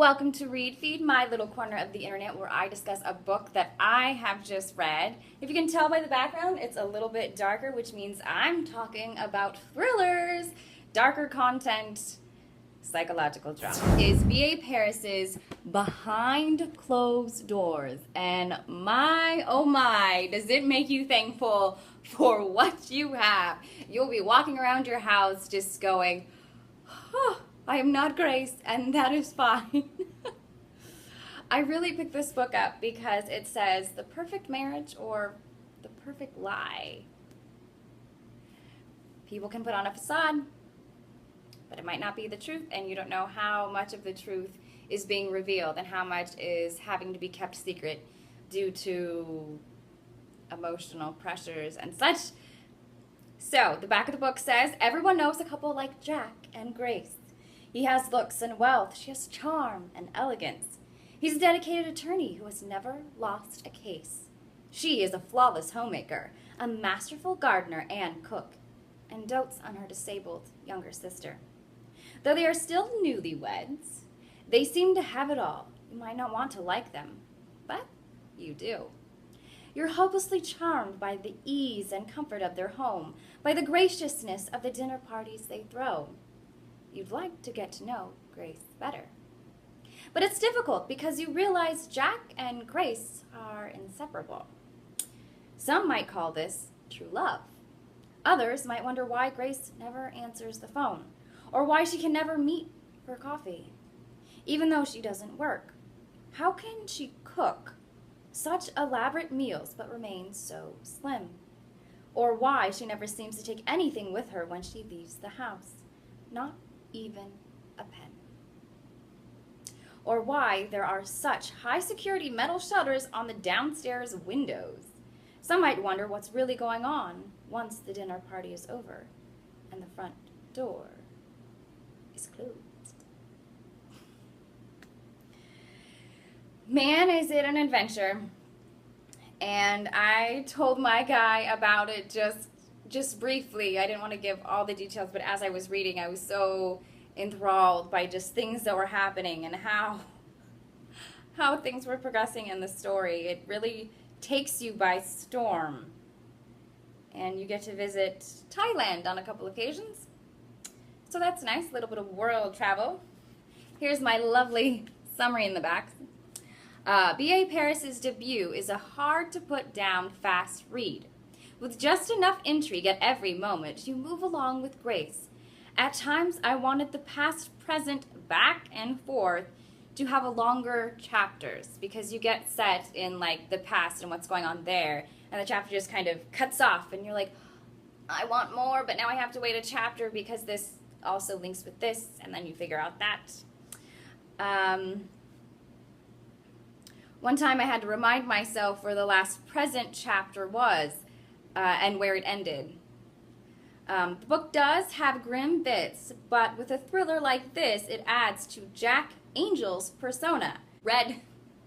Welcome to Read Feed, my little corner of the internet where I discuss a book that I have just read. If you can tell by the background, it's a little bit darker, which means I'm talking about thrillers, darker content, psychological drama. Is B.A. Paris's Behind Closed Doors. And my, oh my, does it make you thankful for what you have. You'll be walking around your house just going, oh, I am not Grace, and that is fine. I really picked this book up because it says the perfect marriage or the perfect lie. People can put on a facade, but it might not be the truth, and you don't know how much of the truth is being revealed and how much is having to be kept secret due to emotional pressures and such. So, the back of the book says, everyone knows a couple like Jack and Grace. He has looks and wealth. She has charm and elegance. He's a dedicated attorney who has never lost a case. She is a flawless homemaker, a masterful gardener and cook, and dotes on her disabled younger sister. Though they are still newlyweds, they seem to have it all. You might not want to like them, but you do. You're hopelessly charmed by the ease and comfort of their home, by the graciousness of the dinner parties they throw. You'd like to get to know Grace better. But it's difficult because you realize Jack and Grace are inseparable. Some might call this true love. Others might wonder why Grace never answers the phone, or why she can never meet for coffee, even though she doesn't work. How can she cook such elaborate meals but remain so slim? Or why she never seems to take anything with her when she leaves the house, not even a pen. Or why there are such high security metal shutters on the downstairs windows. Some might wonder what's really going on once the dinner party is over and the front door is closed. Man, is it an adventure. And I told my guy about it just briefly. I didn't want to give all the details, but as I was reading, I was so enthralled by just things that were happening and how things were progressing in the story. It really takes you by storm. And you get to visit Thailand on a couple occasions. So that's nice, a little bit of world travel. Here's my lovely summary in the back. B.A. Paris's debut is a hard-to-put-down fast read. With just enough intrigue at every moment, you move along with grace. At times, I wanted the past, present, back and forth to have a longer chapters because you get set in like the past and what's going on there, and the chapter just kind of cuts off, and you're like, I want more, but now I have to wait a chapter because this also links with this, and then you figure out that. One time I had to remind myself where the last present chapter was and where it ended. The book does have grim bits, but with a thriller like this, it adds to Jack Angel's persona. Read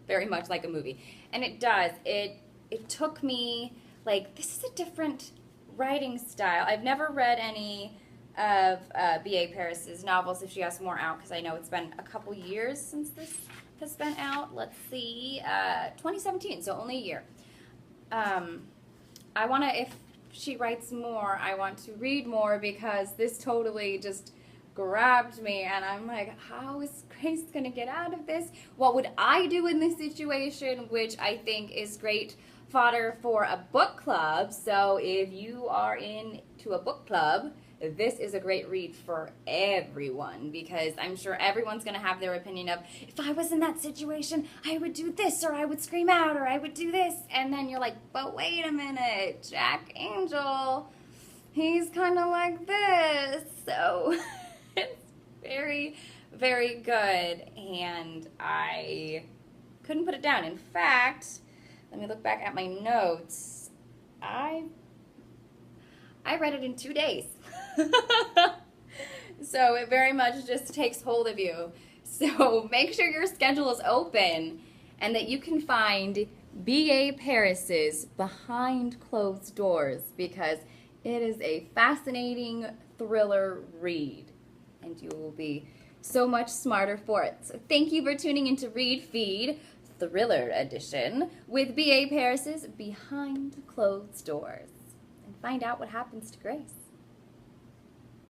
very much like a movie. And it does. It took me, like, this is a different writing style. I've never read any of B.A. Paris's novels, if she has more out, because I know it's been a couple years since this has been out. Let's see, 2017, so only a year. I want to, if she writes more, I want to read more because this totally just grabbed me, and I'm like, how is Grace going to get out of this? What would I do in this situation? Which I think is great fodder for a book club. So if you are into a book club, this is a great read for everyone because I'm sure everyone's going to have their opinion of, if I was in that situation, I would do this, or I would scream out, or I would do this. And then you're like, but wait a minute, Jack Angel, he's kind of like this. So it's very, very good, and I couldn't put it down. In fact, let me look back at my notes. I read it in 2 days. So it very much just takes hold of you. So make sure your schedule is open and that you can find B.A. Paris's Behind Closed Doors because it is a fascinating thriller read and you will be so much smarter for it. So thank you for tuning into Read Feed, Thriller Edition, with B.A. Paris's Behind Closed Doors. And find out what happens to Grace.